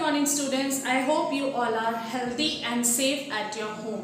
morning students. I hope you all are healthy and safe at your home.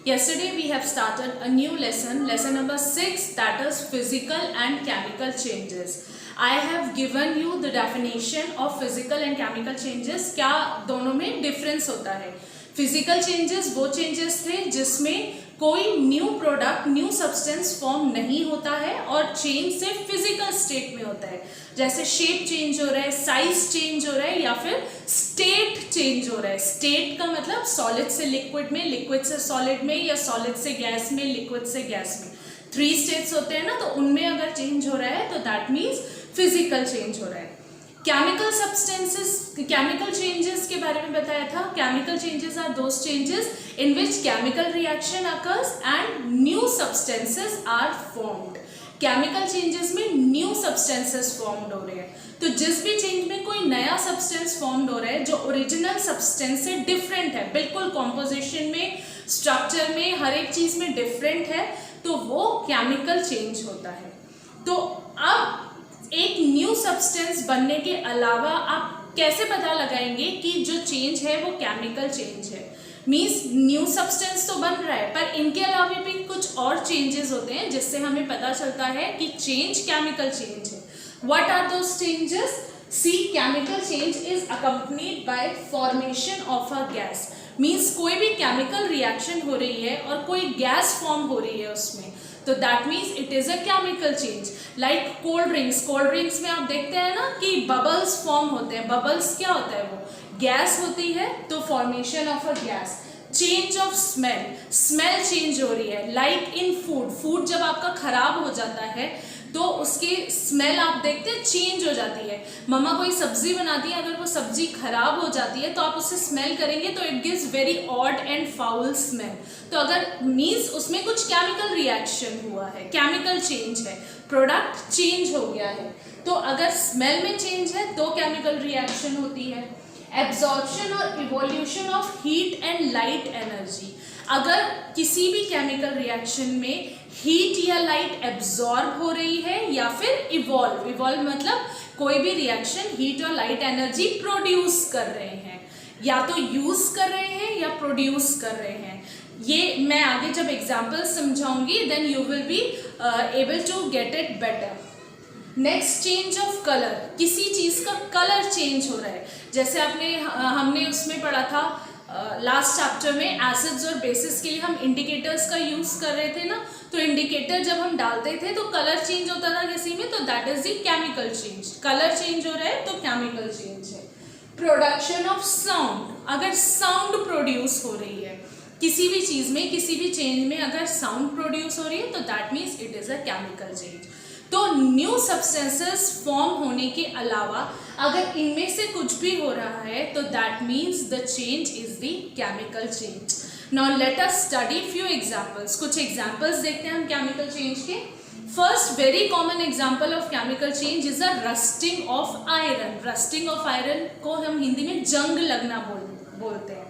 Yesterday we have started a new lesson number 6, that is physical and chemical changes. I have given you the definition of physical and chemical changes. क्या दोनों में difference होता है? Physical changes वो changes थे जिसमें कोई new product new substance form नहीं होता है और चेंज सिर्फ फिजिकल स्टेट में होता है, जैसे शेप चेंज हो रहा है, साइज चेंज हो रहा है या फिर स्टेट चेंज हो रहा है. स्टेट का मतलब सॉलिड से लिक्विड में, लिक्विड से सॉलिड में या सॉलिड से गैस में, लिक्विड से गैस में. 3 स्टेट्स होते हैं ना, तो उनमें अगर चेंज हो रहा है तो दैट मीन्स फिजिकल चेंज हो रहा है. केमिकल सब्सटेंसेस, केमिकल चेंजेस के बारे में बताया था. Chemical changes are those changes in which chemical reaction occurs and new substances are formed. Chemical changes में न्यू सब्सटेंसेस फॉर्म्ड हो रहे हैं. तो जिस भी चेंज में कोई नया सब्सटेंस फॉर्म्ड हो रहा है जो ओरिजिनल सब्सटेंस से डिफरेंट है, बिल्कुल कॉम्पोजिशन में, स्ट्रक्चर में, हर एक चीज में डिफरेंट है, तो वो केमिकल चेंज होता है. तो अब एक न्यू सब्सटेंस बनने के अलावा आप कैसे पता लगाएंगे कि जो चेंज है वो केमिकल चेंज है? मीन्स न्यू सब्सटेंस तो बन रहा है पर इनके अलावा भी कुछ और चेंजेस होते हैं जिससे हमें पता चलता है कि चेंज केमिकल चेंज है. What are those changes? See, chemical change is accompanied by formation of a gas. Means कोई भी केमिकल रिएक्शन हो रही है और कोई गैस फॉर्म हो रही है उसमें, तो that means it is a chemical change. Like cold drinks, cold drinks में आप देखते हैं ना कि बबल्स फॉर्म होते हैं. बबल्स क्या होता है? वो गैस होती है, तो formation of a gas. Change of smell, smell change हो रही है. लाइक इन फूड, फूड जब आपका खराब हो जाता है तो उसकी स्मेल आप देखते हैं चेंज हो जाती है. मम्मा कोई सब्जी बनाती है, अगर वो सब्जी खराब हो जाती है तो आप उससे स्मेल करेंगे तो it gives very odd and foul smell. तो अगर मीन्स उसमें कुछ केमिकल रिएक्शन हुआ है, केमिकल चेंज है, प्रोडक्ट चेंज हो गया है. तो अगर स्मेल में चेंज है तो केमिकल रिएक्शन होती है. एब्जॉर्प्शन और evolution of heat and light energy. अगर किसी भी केमिकल रिएक्शन में हीट या लाइट एब्जॉर्ब हो रही है या फिर इवॉल्व, इवॉल्व मतलब कोई भी रिएक्शन हीट और लाइट एनर्जी प्रोड्यूस कर रहे हैं, या तो यूज कर रहे हैं या प्रोड्यूस कर रहे हैं. ये मैं आगे जब एग्जाम्पल समझाऊंगी then you will be able to get it better. Next, change of colour. किसी चीज का कलर चेंज हो रहा है, जैसे हमने उसमें पढ़ा था लास्ट चैप्टर में एसिड्स और बेसिस के लिए हम इंडिकेटर्स का यूज कर रहे थे ना. तो इंडिकेटर जब हम डालते थे तो कलर चेंज होता था किसी में, तो that is the chemical change. Colour change हो रहा है तो केमिकल चेंज है. Production of sound. अगर साउंड प्रोड्यूस हो रही है किसी भी चीज में, किसी भी चेंज में अगर साउंड प्रोड्यूस हो रही है तो that means it is a chemical change. तो न्यू सब्सटेंसेस फॉर्म होने के अलावा अगर इनमें से कुछ भी हो रहा है तो that means the change is the chemical change. Now let us study few examples. कुछ एग्जांपल्स देखते हैं हम केमिकल चेंज के. First very common example of chemical change is a rusting of iron. Rusting of iron को हम हिंदी में जंग लगना बोलते हैं.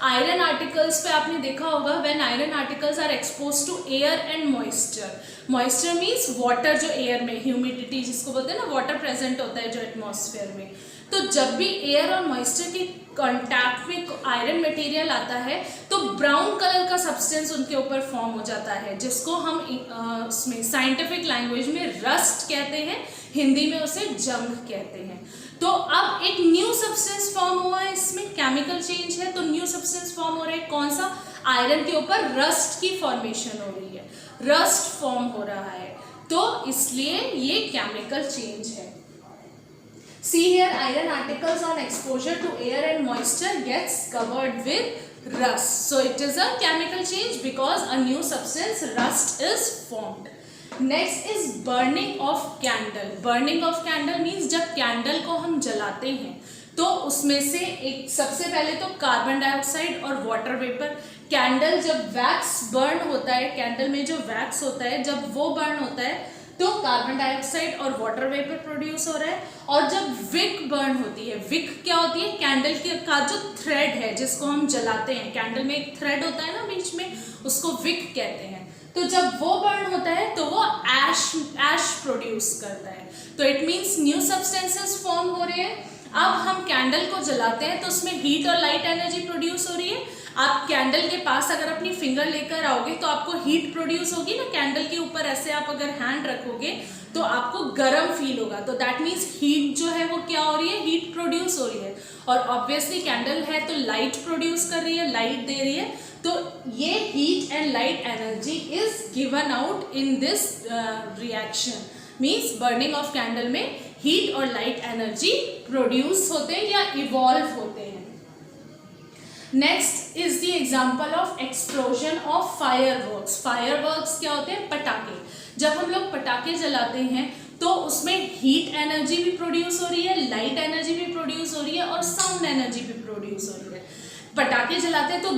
आयरन आर्टिकल्स पे आपने देखा होगा when iron articles are expose to air and moisture. Moisture means water, जो एयर में, ह्यूमिडिटी जिसको बोलते हैं ना, वाटर प्रेजेंट होता है जो एटमॉस्फेयर में. तो जब भी एयर और मॉइस्चर के कॉन्टैक्ट में आयरन मटेरियल आता है तो ब्राउन कलर का सब्सटेंस उनके ऊपर फॉर्म हो जाता है, जिसको हम उसमें साइंटिफिक लैंग्वेज में रस्ट कहते हैं, हिंदी में उसे जंग कहते हैं. तो अब एक न्यू सब्सटेंस फॉर्म हुआ है, इसमें केमिकल चेंज है, तो न्यू सब्सटेंस फॉर्म हो रहा है. कौन सा? आयरन के ऊपर रस्ट की फॉर्मेशन हो रही है, रस्ट फॉर्म हो रहा है, तो इसलिए ये केमिकल चेंज है. See here, iron articles on exposure to air and moisture gets covered with rust. So it is a chemical change because a new substance, rust, is formed. Next is burning of candle. Burning of candle means जब candle को हम जलाते हैं तो उसमें से एक सबसे पहले तो कार्बन डाइऑक्साइड और वाटर वेपर. कैंडल जब वैक्स बर्न होता है, कैंडल में जो वैक्स होता है जब वो बर्न होता है तो कार्बन डाइऑक्साइड और वाटर वेपर प्रोड्यूस हो रहा है. और जब विक बर्न होती है, विक क्या होती है? कैंडल का जो थ्रेड है जिसको हम जलाते हैं, कैंडल में एक थ्रेड होता है ना बीच में, उसको विक कहते हैं. तो जब वो बर्न होता है तो वो ऐश प्रोड्यूस करता है. तो it means new substances form हो रहे हैं. अब हम कैंडल को जलाते हैं तो उसमें हीट और लाइट एनर्जी प्रोड्यूस हो रही है। आप कैंडल के पास अगर अपनी फिंगर लेकर आओगे तो आपको हीट प्रोड्यूस होगी ना, कैंडल के ऊपर ऐसे आप अगर हैंड रखोगे तो आपको गर्म फील होगा, तो दैट मीन्स हीट जो है वो क्या हो रही है, हीट प्रोड्यूस हो रही है। और ऑब्वियसली कैंडल है तो लाइट प्रोड्यूस कर रही है, लाइट दे रही है, तो ये heat and light energy is given out in this reaction. Means burning of candle में हीट और लाइट एनर्जी प्रोड्यूस होते हैं या इवॉल्व होते हैं। Next is the example of explosion of fireworks. Fireworks क्या होते हैं, पटाखे। जब हम लोग पटाखे जलाते हैं तो उसमें हीट एनर्जी भी प्रोड्यूस हो रही है, लाइट एनर्जी भी प्रोड्यूस हो रही है और साउंड एनर्जी भी प्रोड्यूस हो रही है। पटाखे जलाते हैं तो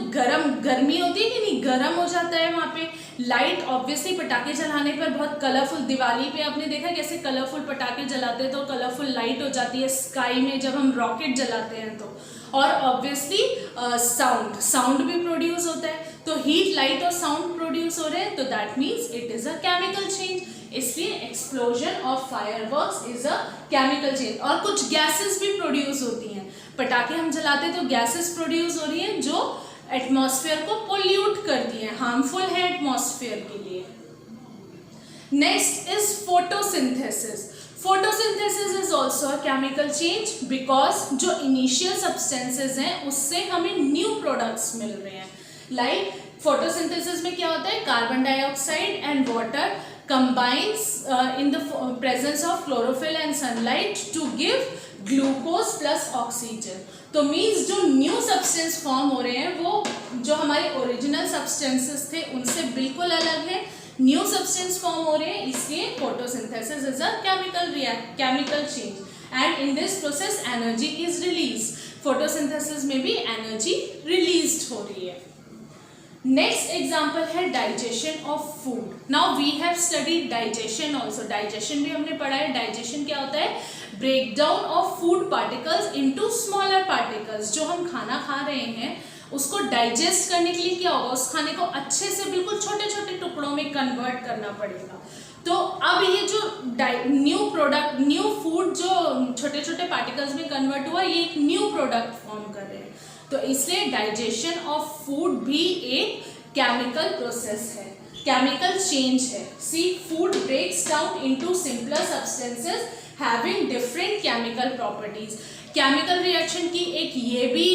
गर्मी होती है कि नहीं, गर्म हो जाता है वहाँ पे। लाइट ऑब्वियसली पटाखे जलाने पर बहुत कलरफुल, दिवाली पे आपने देखा कैसे कलरफुल पटाखे जलाते हैं तो कलरफुल लाइट हो जाती है स्काई में जब हम रॉकेट जलाते हैं तो। और ऑब्वियसली साउंड भी प्रोड्यूस होता है, तो हीट लाइट और साउंड प्रोड्यूस हो रहे हैं, तो that means it is a chemical change. इसलिए explosion of fireworks is a chemical change. और कुछ गैसेस भी प्रोड्यूस होती हैं, पटाखे हम जलाते हैं तो गैसेस प्रोड्यूस हो रही हैं जो एटमॉस्फेयर को पोल्यूट करती हैं, हार्मफुल है एटमॉस्फेयर के लिए। Next is photosynthesis. Photosynthesis is also a chemical change because जो इनिशियल सब्सटेंसेस हैं उससे हमें न्यू प्रोडक्ट्स मिल रहे हैं। लाइक फोटोसिंथेसिस में क्या होता है, carbon dioxide and water combines in the presence of chlorophyll and sunlight to give glucose plus oxygen। तो मीन्स जो न्यू सब्सटेंस फॉर्म हो रहे हैं वो जो हमारे ओरिजिनल सब्सटेंसेस थे उनसे बिल्कुल अलग है, न्यू सब्सटेंस फॉर्म हो रहे हैं, इसलिए photosynthesis is a chemical change and in this process energy is release. Photosynthesis में भी एनर्जी रिलीज हो रही है। नेक्स्ट एग्जाम्पल है digestion of food. Now we have studied digestion also. Digestion भी हमने पढ़ा है। डाइजेशन क्या होता है, breakdown of food particles into smaller particles. जो हम खाना खा रहे हैं उसको डाइजेस्ट करने के लिए क्या होगा, उस खाने को अच्छे से बिल्कुल छोटे छोटे टुकड़ों में कन्वर्ट करना पड़ेगा। तो अब ये जो न्यू फूड जो छोटे छोटे पार्टिकल्स में कन्वर्ट हुआ, ये एक न्यू प्रोडक्ट फॉर्म कर रहे हैं, तो इसलिए डाइजेशन ऑफ फूड भी एक केमिकल प्रोसेस है, केमिकल चेंज है। See food breaks down into simpler substances having different chemical properties. Chemical reaction की एक ये भी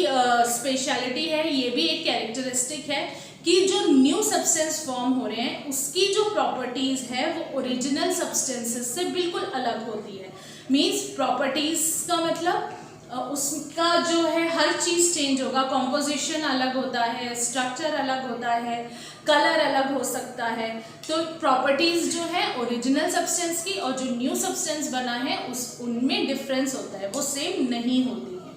स्पेशलिटी है, ये भी एक कैरेक्टरिस्टिक है कि जो न्यू सब्सटेंस फॉर्म हो रहे हैं उसकी जो प्रॉपर्टीज है वो ओरिजिनल सब्सटेंसेस से बिल्कुल अलग होती है। मीन्स प्रॉपर्टीज का मतलब उसका जो है हर चीज़ चेंज होगा, कॉम्पोजिशन अलग होता है, स्ट्रक्चर अलग होता है, कलर अलग हो सकता है। तो प्रॉपर्टीज़ जो है ओरिजिनल सब्सटेंस की और जो न्यू सब्सटेंस बना है उनमें डिफरेंस होता है, वो सेम नहीं होती है।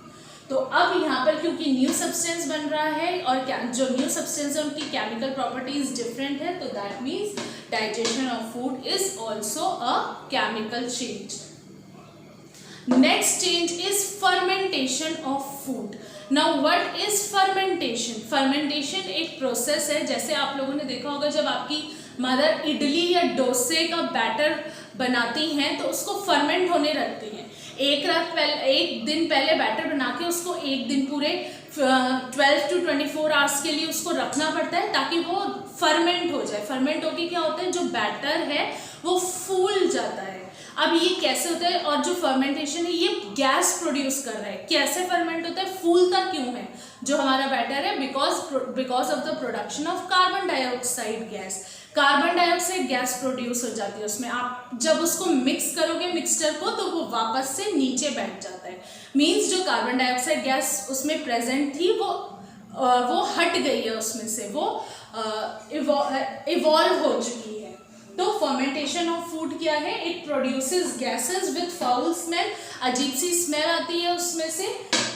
तो अब यहाँ पर क्योंकि न्यू सब्सटेंस बन रहा है और जो न्यू सब्सटेंस है उनकी केमिकल प्रॉपर्टीज डिफरेंट है, तो that means digestion of food is also a chemical change. Next change is fermentation of food. Now what is fermentation? Fermentation एक प्रोसेस है, जैसे आप लोगों ने देखा होगा जब आपकी मदर इडली या डोसे का बैटर बनाती हैं तो उसको फर्मेंट होने रखती हैं। एक दिन पहले बैटर बना के उसको एक दिन पूरे 12 to 24 आवर्स के लिए उसको रखना पड़ता है ताकि वो फर्मेंट हो जाए। फर्मेंट होके क्या होता है, जो बैटर है वो फूल जाता है। अब ये कैसे होता है, और जो फर्मेंटेशन है ये गैस प्रोड्यूस कर रहा है। कैसे फर्मेंट होता है, फूलता क्यों है जो हमारा बैटर है, because of the production of carbon dioxide gas. Carbon dioxide gas produce हो जाती है उसमें। आप जब उसको मिक्स करोगे मिक्सचर को तो वो वापस से नीचे बैठ जाता है। मीन्स जो कार्बन डाइऑक्साइड गैस उसमें प्रेजेंट थी वो हट गई है उसमें से, वो इवॉल्व हो चुकी है। तो फर्मेंटेशन ऑफ फूड क्या है, it produces gases with foul smell, अजीब सी स्मेल आती है उसमें से।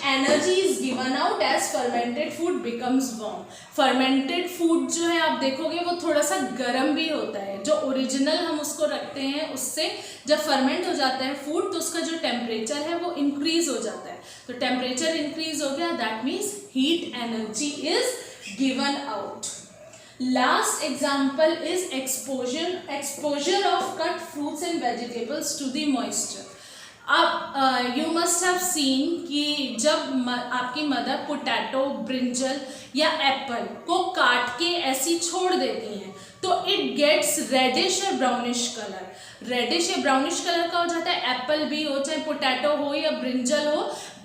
Energy is given out as fermented food becomes warm. Fermented food जो है आप देखोगे वो थोड़ा सा गर्म भी होता है। जो ओरिजिनल हम उसको रखते हैं उससे जब फर्मेंट हो जाता है फूड तो उसका जो टेम्परेचर है वो इंक्रीज हो जाता है। तो टेम्परेचर इंक्रीज हो गया, that means heat energy is given out. Last example is exposure of cut fruits and vegetables to the moisture. अब यू मस्ट हैव सीन कि जब आपकी मदर पोटैटो, ब्रिंजल या एप्पल को काट के ऐसी छोड़ देती हैं तो इट गेट्स रेडिश और ब्राउनिश कलर। रेडिश या ब्राउनिश कलर का हो जाता है, एप्पल भी हो, चाहे पोटैटो हो या ब्रिंजल हो,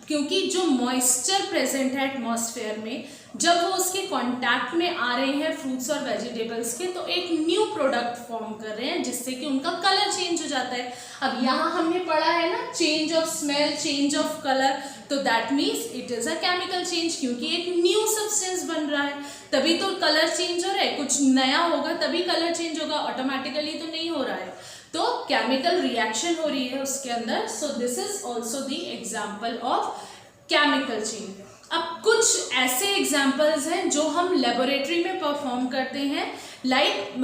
क्योंकि जो मॉइस्चर प्रेजेंट है एटमॉस्फेयर में, जब वो उसके कांटेक्ट में आ रहे हैं फ्रूट्स और वेजिटेबल्स के, तो एक न्यू प्रोडक्ट फॉर्म कर रहे हैं जिससे कि उनका कलर चेंज हो जाता है। अब यहाँ हमने पढ़ा है ना, change of smell, change of colour, तो that means it is a chemical change, क्योंकि एक न्यू सब्सटेंस बन रहा है, तभी तो कलर चेंज हो रहा है। कुछ नया होगा तभी कलर चेंज होगा, ऑटोमेटिकली तो नहीं हो रहा है, तो केमिकल रिएक्शन हो रही है उसके अंदर। So this is also the example of chemical change. अब कुछ ऐसे एग्जाम्पल्स हैं जो हम लेबोरेटरी में परफॉर्म करते हैं, लाइक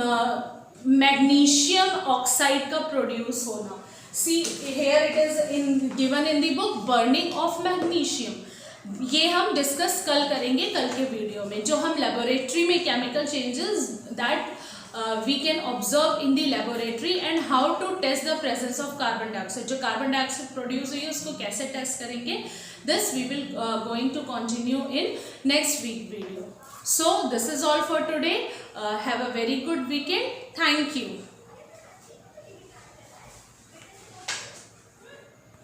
मैग्नीशियम ऑक्साइड का प्रोड्यूस होना। See here it is given in the book, burning of magnesium. ये हम डिस्कस कल करेंगे, कल के वीडियो में, जो हम लेबोरेटरी में chemical changes that we can observe in the laboratory and how to test the presence of carbon dioxide। जो carbon dioxide produce हुई है उसको कैसे टेस्ट करेंगे, this we will going to continue in next week video। So this is all for today। Have a very good weekend। Thank you।